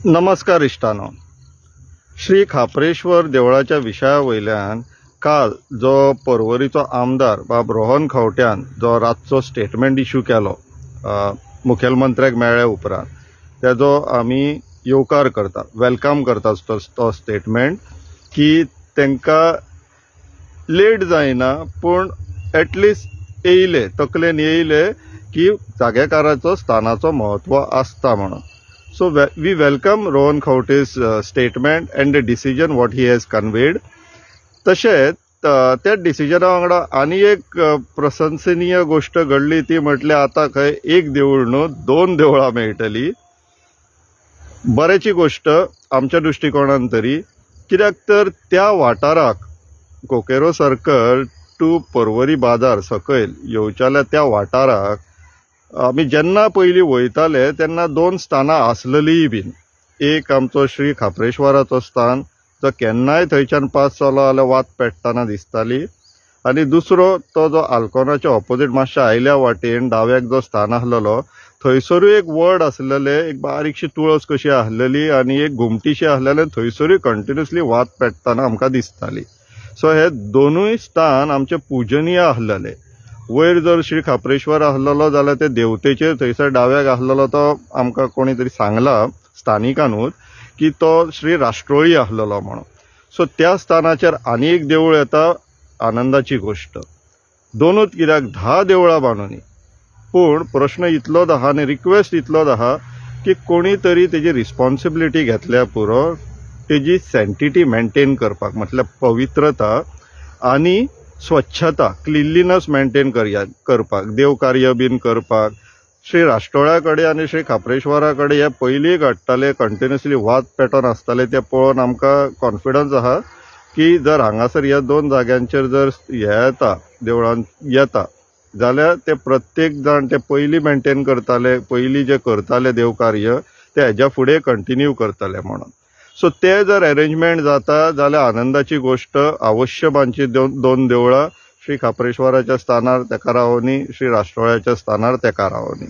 नमस्कार इश्टानो. श्री खापरेश्वर देवळाच्या विशया वयल्यान काल जो पर्वरीचो आमदार बाब रोहन खंवट्यान जो रातचो स्टेटमेंट इश्यू केलो मुखेलमंत्र्याक मेळ्ळ्या उपरांत तेजो आमी येवकार करता, वेलकम करता तो स्टेटमेंट की तांकां लेट जायना पूण एटलिस्ट येयले, तकलेन येयले की जागेकाराचो स्थानाचो महत्व आसता म्हणून. So we welcome Rohan Khawte's statement and the decision what he has conveyed. तशेंच त्या डिसिजना वांगडा आनी एक प्रशंसनीय गोष्ट घडली ती म्हटल्यार आता खंय एक देवूळ न्हू दोन देवळां मेळटली. बऱ्याची गोष्ट आमच्या दृष्टिकोनान तरी, कित्याक तर त्या वाठाराक कोकेरो सर्कल टू पर्वरी बाजार सकयल येवच्याल्या त्या वाठाराक आमी जेन्ना पयलीं वयताले तेन्ना दोन स्थानां आसलेलीय बीन. एक आमचो श्री खापरेश्वराचो स्थान जो केन्नाय थंयच्यान पास जालो जाल्यार वाट पेट्टना दिसताली, आनी दुसरो तो जो आल्कोनाच्या ऑपोजीट मातशा आयल्या वाटेन डाव्याक जो स्थान आसलेलो थंयसरूय एक वड आसलेले, एक बारीकशी तुळस कशी आसलेली आनी एक घुमटीशी आसलेले, थंयसरूय कंटिन्युअसली वाट पेट्टना आमकां दिसताली. सो हे दोनूय स्थान आमचे पूजनीय आसलेले. वयर जर श्री खापरेश्वर आसलेलो जाल्यार ते देवतेचेर थंयसर डाव्याक आसलेलो तो आमकां कोणी तरी सांगला स्थानिकांनूच की तो श्री राष्ट्रोळी आसलेलो म्हणून. सो त्या स्थानाचेर आनी एक देवूळ येता, आनंदाची गोष्ट. दोनूच कित्याक 10 देवळां बांदुनी, पूण प्रश्न इतलोच आहा आनी रिक्वेस्ट इतलोच आहा की कोणी तरी तेजी रिस्पॉन्सिबिलिटी घेतल्या पुरो तेजी सँटिटी मेंटेन करपाक, म्हटल्यार पवित्रता आनी स्वच्छता, क्लिनलीनस मेंटेन करपाक, देवकार्य बीन करपाक. श्री राष्ट्रोळ्या कडेन आनी श्री खापरेश्वरा कडेन हे पयलीं घडटाले, कंटिन्युअसली वाद पेटोवन आसताले, ते पळोवन आमकां कॉन्फिडन्स आहा की जर हांगासर ह्या दोन जाग्यांचेर जर हे येता, देवळान येता जाल्यार ते प्रत्येक जाण ते पयलीं मेंटेन करताले, पयलीं जे करताले देवकार्य ते हेज्या फुडें कंटिन्यू करतले म्हणून. सो ते जर अरेंजमेंट जाता जाल्यार आनंदाची गोष्ट. अवश्य बांदची दोन देवळां, श्री खापरेश्वराच्या स्थानार तेका रावोनी, श्री राष्ट्रोळ्याच्या स्थानार तेका रावोनी.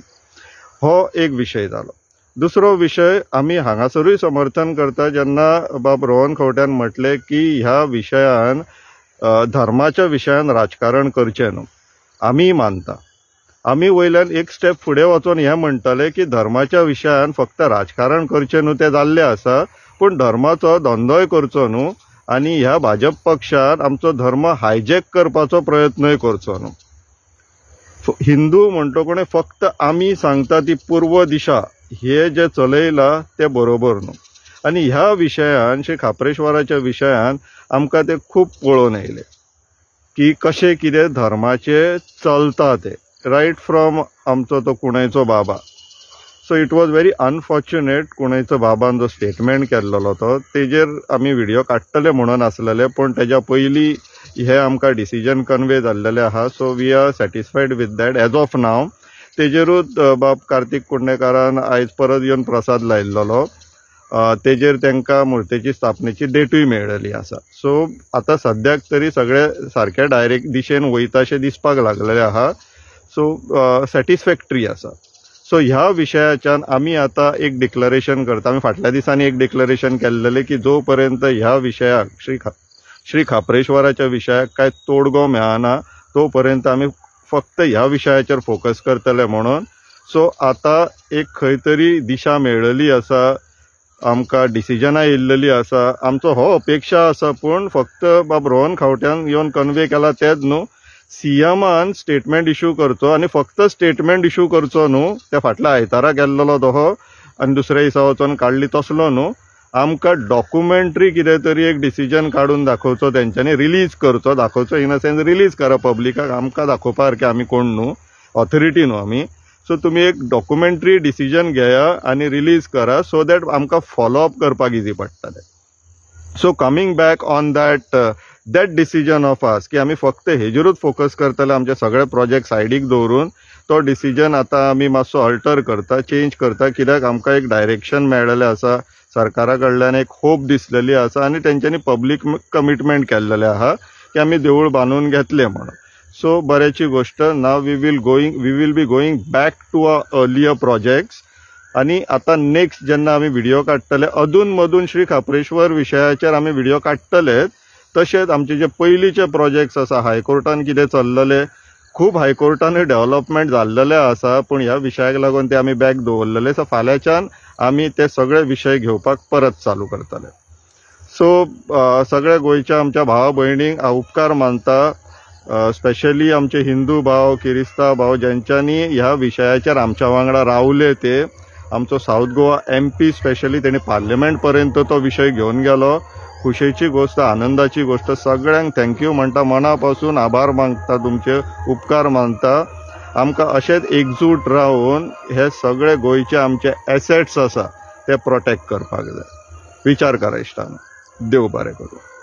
हो एक विशय जालो. दुसरो विशय आमी हांगासरूय समर्थन करता जेन्ना बाब रोहन खंवट्यान म्हटले की ह्या विशयान धर्माच्या विशयान राजकारण करचें न्हू. आमी मानता, आमी वयल्यान एक स्टेप फुडें वचून हें म्हणटाले की धर्माच्या विशयान फक्त राजकारण करचें न्हू, तें जाल्लें आसा, पूण धर्माचो धंदोय करचो न्हू आनी ह्या भाजप पक्षान आमचो धर्म हायजॅक करपाचो प्रयत्नय करचो न्हू. हिंदू म्हणटकूच फक्त आमी सांगता ती पूर्व दिशा हे जे चलयला ते बरोबर न्हू. आनी ह्या विशयान श्री खापरेश्वराच्या विशयान आमकां ते खूब पळोवन येयले की कशें कितें धर्माचे चलता ते, रायट फ्रॉम आमचो तो कुणेचो बाबा. So it was very unfortunate कुणेचो बाबान जो स्टेटमेंट केल्लो तो तेजेर आमी व्हिडिओ काडटले म्हणून आसलेले, पूण तेज्या पयलीं हे आमकां डिसिजन कन्वे जाल्लेले आहा. So we are satisfied with that as of now. तेजेरूच बाब कार्तिक कुंडेकारान आयज परत येवन प्रसाद लायिल्लो, तेजेर तांकां मुर्तेची स्थापनेची डेटूय मेळिल्ली आसा. सो आतां सद्याक तरी सगळे सारके डायरेक्ट दिशेन वयताशें दिसपाक लागलेले आहा. सो सॅटिस्फॅक्टरी आसा. सो ह्या विशयाच्यान आमी आतां एक डिक्लरेशन करता. आमी फाटल्या दिसांनी एक डिक्लरेशन केल्लेलें की जो पर्यंत ह्या विशयाक श्री खापरेश्वराच्या विशयाक काय तोडगो मेळना तो पर्यंत आमी फक्त ह्या विशयाचेर फोकस करतले म्हणून. सो आतां एक खंय तरी दिशा मेळिल्ली आसा, आमकां डिसिजनां येयल्लेलीं आसा. आमचो हो अपेक्षा आसा, पूण फक्त बाब रोहन खंवट्यान येवन कन्वे केला तेच न्हू, सीएमान स्टेटमेंट इश्यू करचो आनी फक्त स्टेटमेंट इश्यू करचो न्हू, त्या फाटल्या आयतारा गेल्लो दोहो आनी दुसऱ्या दिसा वचून काडली तसलो न्हू. आमकां डॉक्युमेंटरी कितें तरी एक डिसिजन काडून दाखोवचो, तेंच्यांनी रिलीज करचो, दाखोवचो इन अ सेन्स रिलीज करा पब्लिकाक, आमकां दाखोवपा सारकें आमी कोण न्हू, ऑथॉरिटी न्हू आमी. सो तुमी एक डॉक्युमेंटरी डिसिजन घेया आनी रिलीज करा सो दॅट आमकां फॉलोअप करपाक इजी पडटलें. So coming back on that decision of us की आमी फक्त हेजेरूच फोकस करतले, आमचे सगळे प्रोजेक्ट सायडीक दवरून तो डिसिजन आतां आमी मातसो अल्टर करता, चेंज करता, कित्याक आमकां एक डायरेक्शन मेळिल्लें आसा, सरकारा कडल्यान एक होप दिसलेली आसा आनी तेंच्यांनी पब्लीक कमिटमेंट केल्लेलें आहा की आमी देवूळ बांदून घेतलें म्हणून. सो बऱ्याची गोष्ट. Now we will be going back to our earlier projects आणि आता नेक्स्ट जेन्ना आमी व्हिडिओ काडटले अधून मधून श्री खापरेश्वर विशयाचेर आमी व्हिडिओ काडटलेच, तशेंच आमचे जे पयलींचे प्रोजेक्ट्स आसा हायकोर्टान कितें चल्लेले, खूब हायकोर्टानूय डेव्हलपमेंट जाल्लेले आसा, पूण ह्या विशयाक लागून ते आमी बॅक दवरलेले. सो फाल्यांच्यान आमी ते सगळे विशय घेवपाक परत चालू करतले. सो सगळ्या गोंयच्या आमच्या भावा भयणींक हांव उपकार मानता, स्पेशली आमचे हिंदू भाव, किरिस्तांव भाव ज्यांच्यांनी ह्या विशयाचेर आमच्या वांगडा रावले. ते आमचो साऊथ गोवा MP स्पेशली तेणी पार्लिमेंट पर्यंत तो विशय घेवन गेलो. खुशेची गोष्ट, आनंदाची गोष्ट. सगळ्यांक थँक्यू म्हणटा, मना पासून आभार मागता, तुमचे उपकार मानता. आमकां अशेंच एकजूट रावन हे सगळे गोंयचे आमचे एसेट्स आसा ते प्रोटेक्ट करपाक जाय. विचार करा इश्टानो. देव बरें करूं.